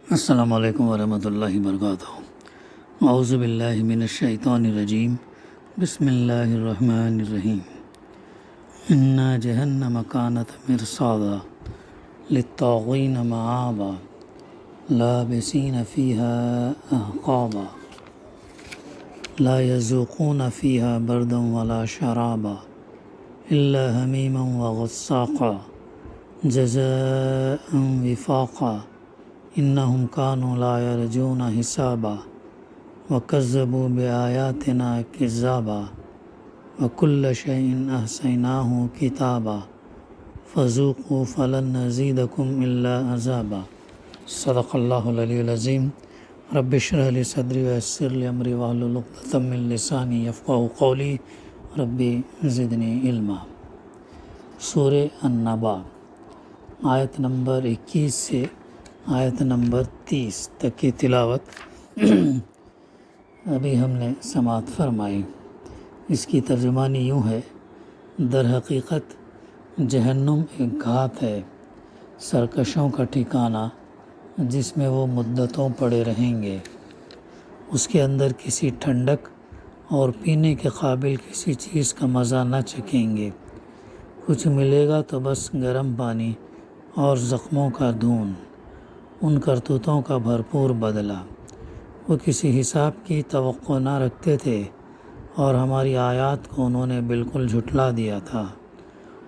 السلام علیکم ورحمۃ اللہ وبرکاتہ۔ اعوذ باللہ من الشیطان الرجیم، بسم اللہ الرحمن الرحیم۔ انا جہنم کانت مرصادا للطاغین مآبا لابسین فیہا احقابا لا یذوقون فیہا بردا ولا شرابا الا حمیما وغساقا جزاء وفاقا انہم کانوا لا یرجون حسابا وکذبوا بآیاتنا کذابا وکل شیء احصیناہ کتابا فذوقوا فلن نزیدکم الا عذابا۔ صدق اللہ العلی العظیم۔ رب اشرح لی صدری ویسر لی امری واحلل عقدۃ من لسانی یفقہوا قولی ربی زدنی علما۔ سورہ النبا آیت نمبر 21 سے آیت نمبر 30 تک کی تلاوت ابھی ہم نے سماعت فرمائی۔ اس کی ترجمانی یوں ہے: در حقیقت جہنم ایک گھات ہے، سرکشوں کا ٹھکانہ، جس میں وہ مدتوں پڑے رہیں گے۔ اس کے اندر کسی ٹھنڈک اور پینے کے قابل کسی چیز کا مزہ نہ چکھیں گے۔ کچھ ملے گا تو بس گرم پانی اور زخموں کا دھون، ان کرتوتوں کا بھرپور بدلہ۔ وہ کسی حساب کی توقع نہ رکھتے تھے اور ہماری آیات کو انہوں نے بالکل جھٹلا دیا تھا،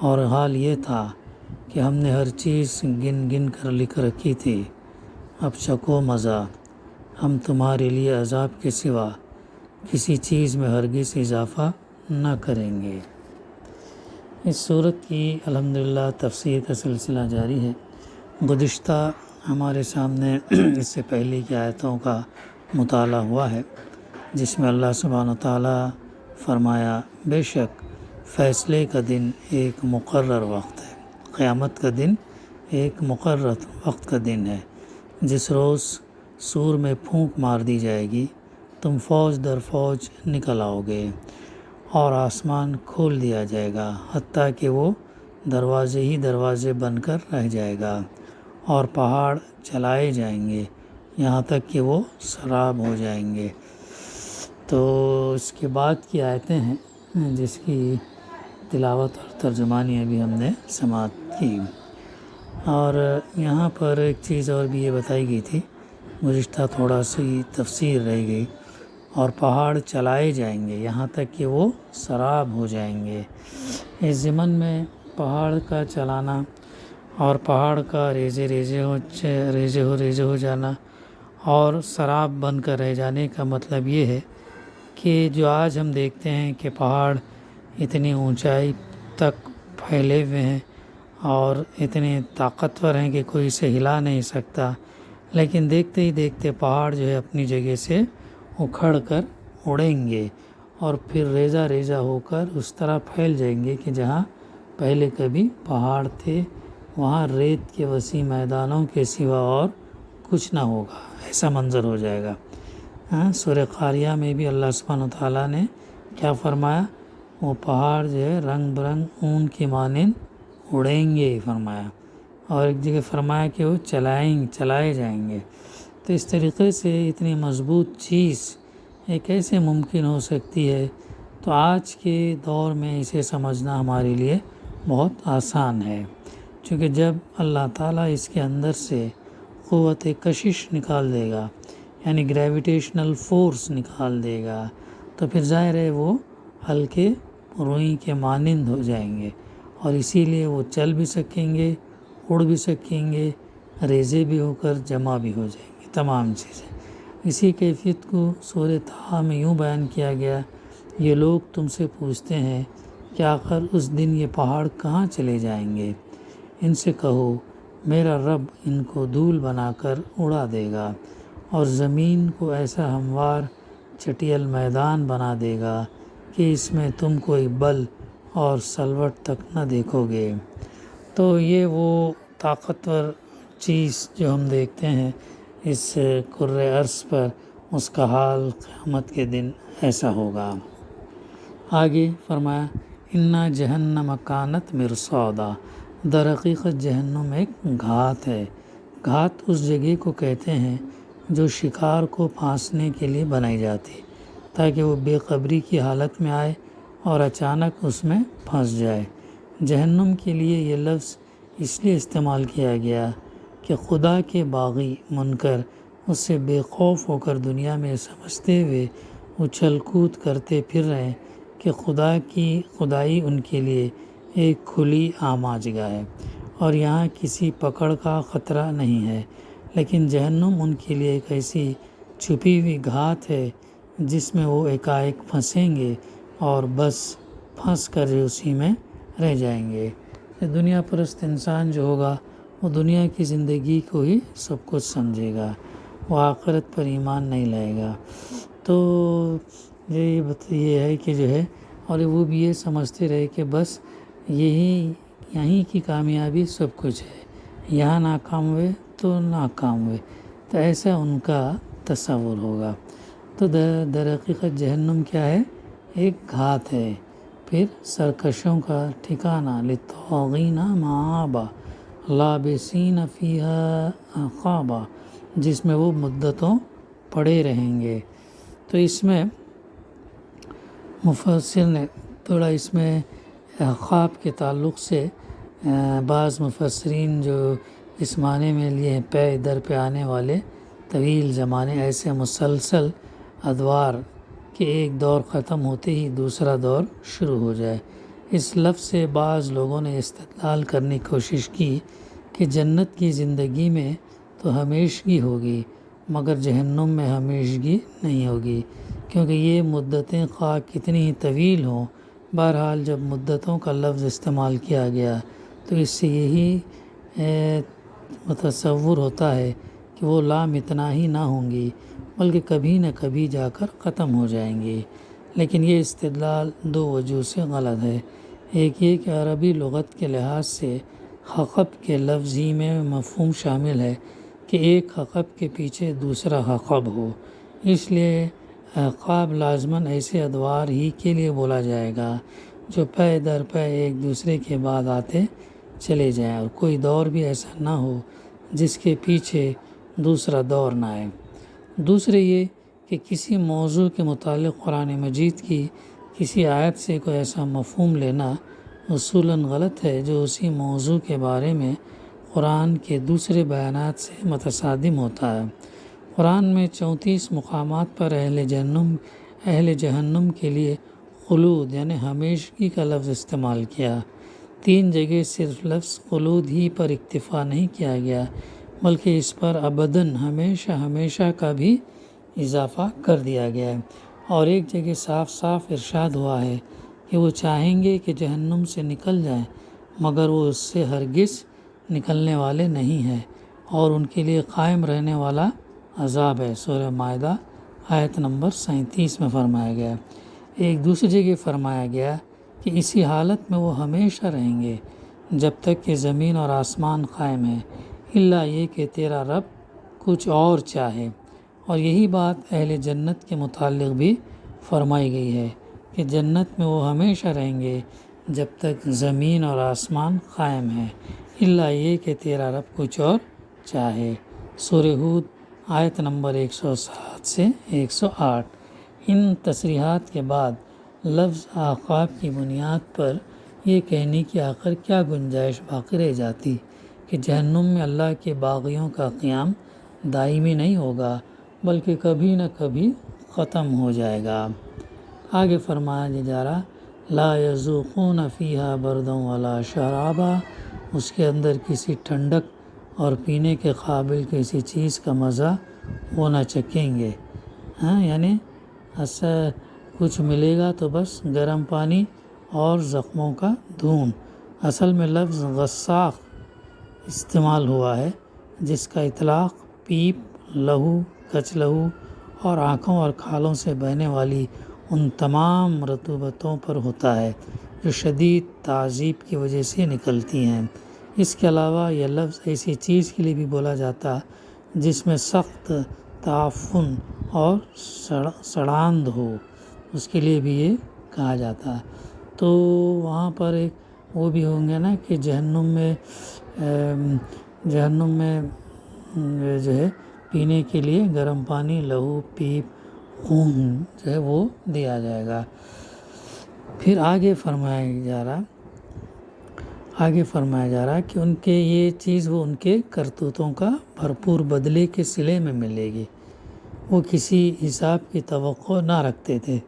اور حال یہ تھا کہ ہم نے ہر چیز گن گن کر لکھ رکھی تھی۔ اب چکھو مزہ، ہم تمہارے لیے عذاب کے سوا کسی چیز میں ہرگز اضافہ نہ کریں گے۔ اس صورت کی الحمدللہ تفسیر کا سلسلہ جاری ہے۔ گزشتہ ہمارے سامنے اس سے پہلے کی آیتوں کا مطالعہ ہوا ہے، جس میں اللہ سبحانہ و تعالیٰ فرمایا: بے شک فیصلے کا دن ایک مقرر وقت ہے۔ قیامت کا دن ایک مقرر وقت کا دن ہے، جس روز سور میں پھونک مار دی جائے گی، تم فوج در فوج نکل آؤ گے اور آسمان کھول دیا جائے گا، حتیٰ کہ وہ دروازے ہی دروازے بن کر رہ جائے گا، اور پہاڑ چلائے جائیں گے یہاں تک کہ وہ سراب ہو جائیں گے۔ تو اس کے بعد کی آیتیں ہیں جس کی تلاوت اور ترجمانی ابھی ہم نے سماعت کی۔ اور یہاں پر ایک چیز اور بھی یہ بتائی گئی تھی، گزشتہ تھوڑا سی تفسیر رہ گئی، اور پہاڑ چلائے جائیں گے یہاں تک کہ وہ سراب ہو جائیں گے۔ اس ضمن میں پہاڑ کا چلانا اور پہاڑ کا ریزے ہو جانا اور سراب بن کر رہ جانے کا مطلب یہ ہے کہ جو آج ہم دیکھتے ہیں کہ پہاڑ اتنی اونچائی تک پھیلے ہوئے ہیں اور اتنے طاقتور ہیں کہ کوئی اسے ہلا نہیں سکتا، لیکن دیکھتے ہی دیکھتے پہاڑ جو ہے اپنی جگہ سے اکھڑ کر اڑیں گے اور پھر ریزہ ریزہ ہو کر اس طرح پھیل جائیں گے کہ جہاں پہلے کبھی پہاڑ تھے وہاں ریت کے وسیع میدانوں کے سوا اور کچھ نہ ہوگا، ایسا منظر ہو جائے گا۔ سورہ قاریہ میں بھی اللہ سبحانہ وتعالیٰ نے کیا فرمایا؟ وہ پہاڑ جو ہے رنگ برنگ اون کی مانند اڑیں گے فرمایا، اور ایک جگہ فرمایا کہ وہ چلائے جائیں گے۔ تو اس طریقے سے اتنی مضبوط چیز ایک ایسے ممکن ہو سکتی ہے، تو آج کے دور میں اسے سمجھنا ہمارے لیے بہت آسان ہے، چونکہ جب اللہ تعالیٰ اس کے اندر سے قوت کشش نکال دے گا، یعنی گریویٹیشنل فورس نکال دے گا، تو پھر ظاہر ہے وہ ہلکے روئی کے مانند ہو جائیں گے، اور اسی لیے وہ چل بھی سکیں گے، اڑ بھی سکیں گے، ریزے بھی ہو کر جمع بھی ہو جائیں گے، تمام چیزیں۔ اسی کیفیت کو سورہ طٰہٰ میں یوں بیان کیا گیا: یہ لوگ تم سے پوچھتے ہیں کہ آخر اس دن یہ پہاڑ کہاں چلے جائیں گے؟ ان سے کہو میرا رب ان کو دھول بنا کر اڑا دے گا، اور زمین کو ایسا ہموار چٹیل میدان بنا دے گا کہ اس میں تم کوئی بل اور سلوٹ تک نہ دیکھو گے۔ تو یہ وہ طاقتور چیز جو ہم دیکھتے ہیں اس کرۂ ارض پر، اس کا حال قیامت کے دن ایسا ہوگا۔ آگے فرمایا: انا جہنم کانت مرصادا، در حقیقت جہنم ایک گھات ہے، گھات اس جگہ کو کہتے ہیں جو شکار کو پھانسنے کے لیے بنائی جاتی تاکہ وہ بے خبری کی حالت میں آئے اور اچانک اس میں پھنس جائے۔ جہنم کے لیے یہ لفظ اس لیے استعمال کیا گیا کہ خدا کے باغی منکر اس سے بے خوف ہو کر دنیا میں سمجھتے ہوئے اچھل کود کرتے پھر رہے کہ خدا کی خدائی ان کے لیے ایک کھلی عامہ جگہ ہے اور یہاں کسی پکڑ کا خطرہ نہیں ہے، لیکن جہنم ان کے لیے ایک ایسی چھپی ہوئی گھات ہے جس میں وہ ایک پھنسیں گے اور بس پھنس کر اسی میں رہ جائیں گے۔ دنیا پرست انسان جو ہوگا وہ دنیا کی زندگی کو ہی سب کچھ سمجھے گا، وہ آخرت پر ایمان نہیں لائے گا۔ تو یہ ہے کہ جو ہے، اور وہ بھی یہ سمجھتے رہے کہ بس یہیں کی کامیابی سب کچھ ہے، یہاں ناکام ہوئے تو ناکام ہوئے، تو ایسا ان کا تصور ہوگا۔ تو در حقیقت جہنم کیا ہے؟ ایک گھات ہے، پھر سرکشوں کا ٹھکانہ، للطاغین مآبا لابسین فیہا احقابا، جس میں وہ مدتوں پڑے رہیں گے۔ تو اس میں مفسر نے تھوڑا اس میں احقاب کے تعلق سے بعض مفسرین جو اس معنی میں لیے ہیں پے در پہ آنے والے طویل زمانے، ایسے مسلسل ادوار کہ ایک دور ختم ہوتے ہی دوسرا دور شروع ہو جائے۔ اس لفظ سے بعض لوگوں نے استدلال کرنے کی کوشش کی کہ جنت کی زندگی میں تو ہمیشگی ہوگی مگر جہنم میں ہمیشگی نہیں ہوگی، کیونکہ یہ مدتیں خواہ کتنی ہی طویل ہوں، بہرحال جب مدتوں کا لفظ استعمال کیا گیا تو اس سے یہی متصور ہوتا ہے کہ وہ لام اتنا ہی نہ ہوں گی بلکہ کبھی نہ کبھی جا کر ختم ہو جائیں گی۔ لیکن یہ استدلال دو وجوہ سے غلط ہے۔ ایک یہ کہ عربی لغت کے لحاظ سے حقب کے لفظ ہی میں مفہوم شامل ہے کہ ایک حقب کے پیچھے دوسرا حقب ہو، اس لیے احقاب لازماً ایسے ادوار ہی کے لیے بولا جائے گا جو پے در پے ایک دوسرے کے بعد آتے چلے جائیں، اور کوئی دور بھی ایسا نہ ہو جس کے پیچھے دوسرا دور نہ آئے۔ دوسرے یہ کہ کسی موضوع کے متعلق قرآن مجید کی کسی آیت سے کوئی ایسا مفہوم لینا اصولاً غلط ہے جو اسی موضوع کے بارے میں قرآن کے دوسرے بیانات سے متصادم ہوتا ہے۔ قرآن میں 34 مقامات پر اہل جہنم کے لیے خلود یعنی ہمیشگی کا لفظ استعمال کیا۔ 3 جگہ صرف لفظ خلود ہی پر اکتفا نہیں کیا گیا بلکہ اس پر ابداً ہمیشہ ہمیشہ کا بھی اضافہ کر دیا گیا ہے، اور ایک جگہ صاف صاف ارشاد ہوا ہے کہ وہ چاہیں گے کہ جہنم سے نکل جائیں مگر وہ اس سے ہرگز نکلنے والے نہیں ہیں، اور ان کے لیے قائم رہنے والا عذاب ہے۔ سورہ مائدہ آیت نمبر 37 میں فرمایا گیا۔ ایک دوسری جگہ فرمایا گیا کہ اسی حالت میں وہ ہمیشہ رہیں گے جب تک کہ زمین اور آسمان قائم ہیں، الا یہ کہ تیرا رب کچھ اور چاہے، اور یہی بات اہل جنت کے متعلق بھی فرمائی گئی ہے کہ جنت میں وہ ہمیشہ رہیں گے جب تک زمین اور آسمان قائم ہیں، الا یہ کہ تیرا رب کچھ اور چاہے۔ سورہ ہود آیت نمبر 107 سے 108۔ ان تصریحات کے بعد لفظ احقاب کی بنیاد پر یہ کہنے کی آخر کیا گنجائش باقی رہ جاتی کہ جہنم میں اللہ کے باغیوں کا قیام دائمی نہیں ہوگا بلکہ کبھی نہ کبھی ختم ہو جائے گا۔ آگے فرمایا جا رہا لا یذوقون فیہا بردا ولا شرابا، اس کے اندر کسی ٹھنڈک اور پینے کے قابل کسی چیز کا مزہ وہ نہ چکھیں گے۔ یعنی کچھ ملے گا تو بس گرم پانی اور زخموں کا دھون۔ اصل میں لفظ غساق استعمال ہوا ہے جس کا اطلاق پیپ، لہو، کچ لہو اور آنکھوں اور کھالوں سے بہنے والی ان تمام رطوبتوں پر ہوتا ہے جو شدید تعذیب کی وجہ سے نکلتی ہیں۔ اس کے علاوہ یہ لفظ ایسی چیز کے لیے بھی بولا جاتا جس میں سخت تعفن اور سڑاند ہو، اس کے لیے بھی یہ کہا جاتا ہے۔ تو وہاں پر ایک وہ بھی ہوں گے نا کہ جہنم میں جو ہے پینے کے لیے گرم پانی، لہو، پیپ، خون جو ہے وہ دیا جائے گا۔ پھر آگے فرمایا جا رہا کہ ان کے یہ چیز وہ ان کے کرتوتوں کا بھرپور بدلے کے صلے میں ملے گی۔ وہ کسی حساب کی توقع نہ رکھتے تھے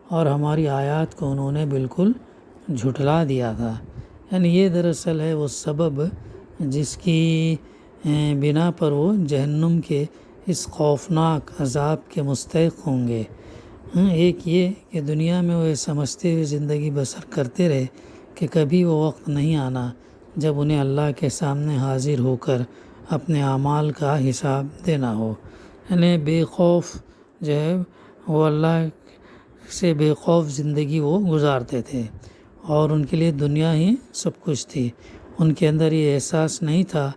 اور ہماری آیات کو انہوں نے بالکل جھٹلا دیا تھا۔ یعنی یہ دراصل ہے وہ سبب جس کی بنا پر وہ جہنم کے اس خوفناک عذاب کے مستحق ہوں گے۔ ایک یہ کہ دنیا میں وہ سمجھتے ہوئے زندگی بسر کرتے رہے کہ کبھی وہ وقت نہیں آنا جب انہیں اللہ کے سامنے حاضر ہو کر اپنے اعمال کا حساب دینا ہو۔ یعنی بے خوف جو ہے وہ اللہ سے بے خوف زندگی وہ گزارتے تھے اور ان کے لیے دنیا ہی سب کچھ تھی۔ ان کے اندر یہ احساس نہیں تھا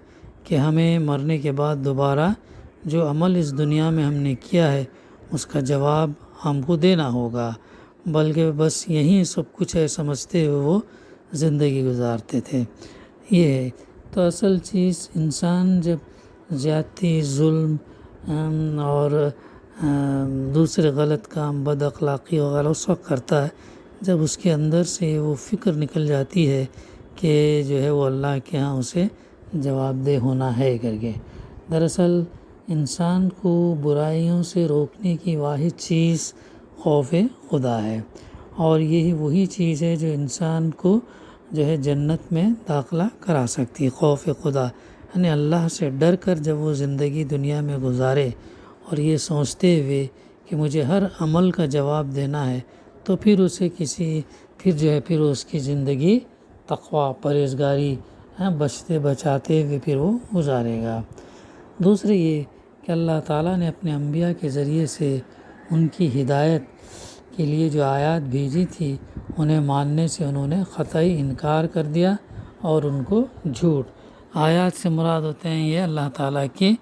کہ ہمیں مرنے کے بعد دوبارہ جو عمل اس دنیا میں ہم نے کیا ہے اس کا جواب ہم کو دینا ہوگا، بلکہ بس یہی سب کچھ ہے سمجھتے ہوئے وہ زندگی گزارتے تھے۔ یہ ہے تو اصل چیز، انسان جب زیادتی، ظلم اور دوسرے غلط کام، بد اخلاقی وغیرہ اس وقت کرتا ہے جب اس کے اندر سے وہ فکر نکل جاتی ہے کہ جو ہے وہ اللہ کے ہاں اسے جواب دہ ہونا ہے کر کے۔ دراصل انسان کو برائیوں سے روکنے کی واحد چیز خوف خدا ہے، اور یہی وہی چیز ہے جو انسان کو جو ہے جنت میں داخلہ کرا سکتی ہے۔ خوف خدا یعنی اللہ سے ڈر کر جب وہ زندگی دنیا میں گزارے اور یہ سوچتے ہوئے کہ مجھے ہر عمل کا جواب دینا ہے، تو پھر اسے پھر اس کی زندگی تقویٰ، پرہیزگاری، بچتے بچاتے ہوئے پھر وہ گزارے گا۔ دوسرے یہ کہ اللہ تعالیٰ نے اپنے انبیاء کے ذریعے سے ان کی ہدایت کے لیے جو آیات بھیجی تھی انہیں ماننے سے انہوں نے قطعی انکار کر دیا اور ان کو جھوٹ۔ آیات سے مراد ہوتے ہیں یہ اللہ تعالیٰ کی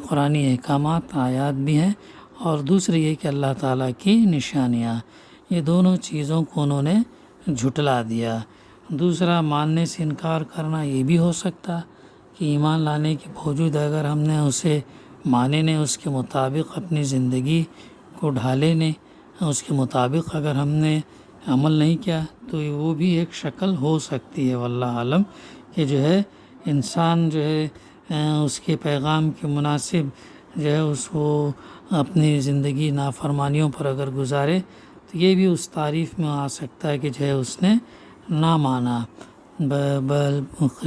قرآنی احکامات، آیات بھی ہیں، اور دوسری یہ کہ اللہ تعالیٰ کی نشانیاں، یہ دونوں چیزوں کو انہوں نے جھٹلا دیا۔ دوسرا، ماننے سے انکار کرنا یہ بھی ہو سکتا کہ ایمان لانے کے باوجود اگر ہم نے اسے مانے نہیں، اس کے مطابق اپنی زندگی کو ڈھالے نہیں، اس کے مطابق اگر ہم نے عمل نہیں کیا تو وہ بھی ایک شکل ہو سکتی ہے، واللہ عالم، کہ جو ہے انسان جو ہے اس کے پیغام کے مناسب جو ہے اس کو اپنی زندگی نافرمانیوں پر اگر گزارے تو یہ بھی اس تعریف میں آ سکتا ہے کہ جو ہے اس نے نہ مانا،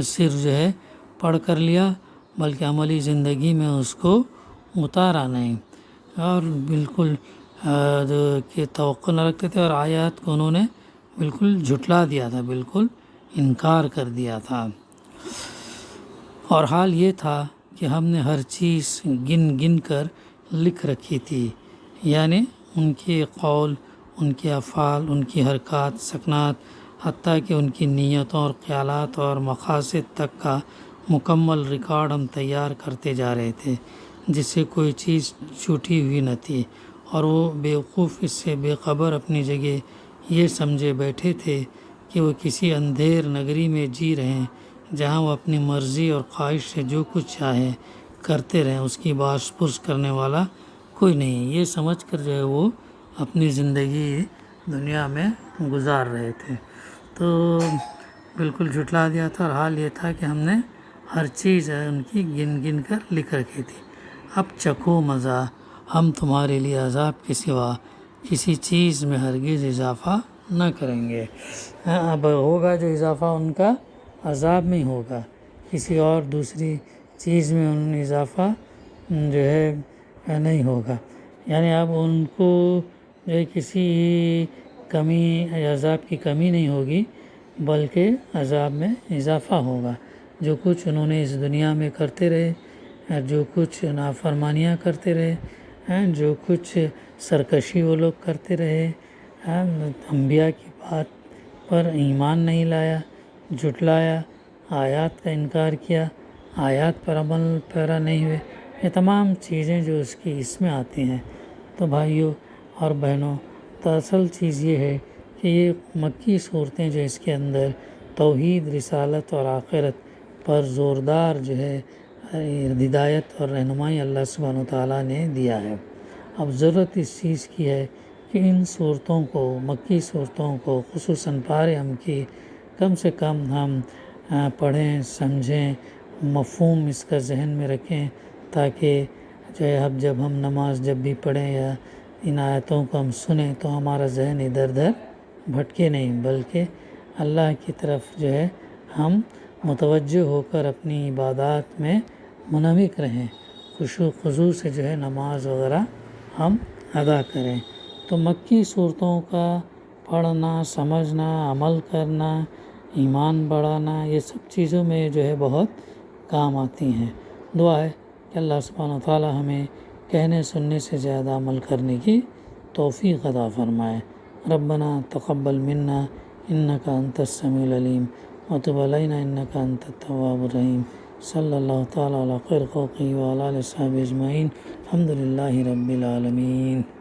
صرف جو ہے پڑھ کر لیا بلکہ عملی زندگی میں اس کو اتارا نہیں، اور بالکل کہ توقع نہ رکھتے تھے، اور آیات کو انہوں نے بالکل جھٹلا دیا تھا، بالکل انکار کر دیا تھا۔ اور حال یہ تھا کہ ہم نے ہر چیز گن گن کر لکھ رکھی تھی، یعنی ان کے قول، ان کے افعال، ان کی حرکات، سکنات، حتیٰ کہ ان کی نیتوں اور خیالات اور مقاصد تک کا مکمل ریکارڈ ہم تیار کرتے جا رہے تھے، جس سے کوئی چیز چھوٹی ہوئی نہ تھی، اور وہ بیوقوف اس سے بے خبر اپنی جگہ یہ سمجھے بیٹھے تھے کہ وہ کسی اندھیر نگری میں جی رہے ہیں جہاں وہ اپنی مرضی اور خواہش سے جو کچھ چاہے کرتے رہیں، اس کی باش پرس کرنے والا کوئی نہیں، یہ سمجھ کر جو ہے وہ اپنی زندگی دنیا میں گزار رہے تھے۔ تو بالکل جھٹلا دیا تھا، اور حال یہ تھا کہ ہم نے ہر چیز ان کی گن گن کر لکھ رکھی تھی۔ اب چکھو مزہ، ہم تمہارے لیے عذاب کے سوا کسی چیز میں ہرگز اضافہ نہ کریں گے۔ اب ہوگا جو اضافہ ان کا عذاب میں ہوگا، کسی اور دوسری چیز میں ان اضافہ جو ہے نہیں ہوگا، یعنی اب ان کو جو ہے کسی کمی یا عذاب کی کمی نہیں ہوگی بلکہ عذاب میں اضافہ ہوگا۔ جو کچھ انہوں نے اس دنیا میں کرتے رہے، جو کچھ نافرمانیاں کرتے رہے، جو کچھ سرکشی وہ لوگ کرتے رہے، انبیاء کی بات پر ایمان نہیں لایا، جھٹلایا، آیات کا انکار کیا، آیات پر عمل پیرا نہیں ہوئے، یہ تمام چیزیں جو اس میں آتی ہیں۔ تو بھائیوں اور بہنوں، تو اصل چیز یہ ہے کہ یہ مکی صورتیں جو اس کے اندر توحید، رسالت اور آخرت پر زوردار جو ہے ہدایت اور رہنمائی اللہ سبحانہ و تعالیٰ نے دیا ہے۔ اب ضرورت اس چیز کی ہے کہ ان صورتوں کو، مکی صورتوں کو، خصوصاً پارے ہم کی کم سے کم ہم پڑھیں، سمجھیں، مفہوم اس کا ذہن میں رکھیں، تاکہ جو ہے اب جب ہم نماز جب بھی پڑھیں یا ان آیتوں کو ہم سنیں تو ہمارا ذہن ادھر ادھر بھٹکے نہیں، بلکہ اللہ کی طرف جو ہے ہم متوجہ ہو کر اپنی عبادات میں منہمک رہیں، خشوع خضوع سے جو ہے نماز وغیرہ ہم ادا کریں۔ تو مکی صورتوں کا پڑھنا، سمجھنا، عمل کرنا، ایمان بڑھانا، یہ سب چیزوں میں جو ہے بہت کام آتی ہیں۔ دعا ہے کہ اللہ سبحانہ وتعالی ہمیں کہنے سننے سے زیادہ عمل کرنے کی توفیق عطا فرمائے۔ ربنا تقبل منا انک انت السمیع العلیم وتب علینا انک انت التواب الرحیم۔ صلی اللہ تعالیٰ علی خیر خلقہ وعلی آلہ وصحبہ اجمعین۔ الحمد للہ رب العالمین۔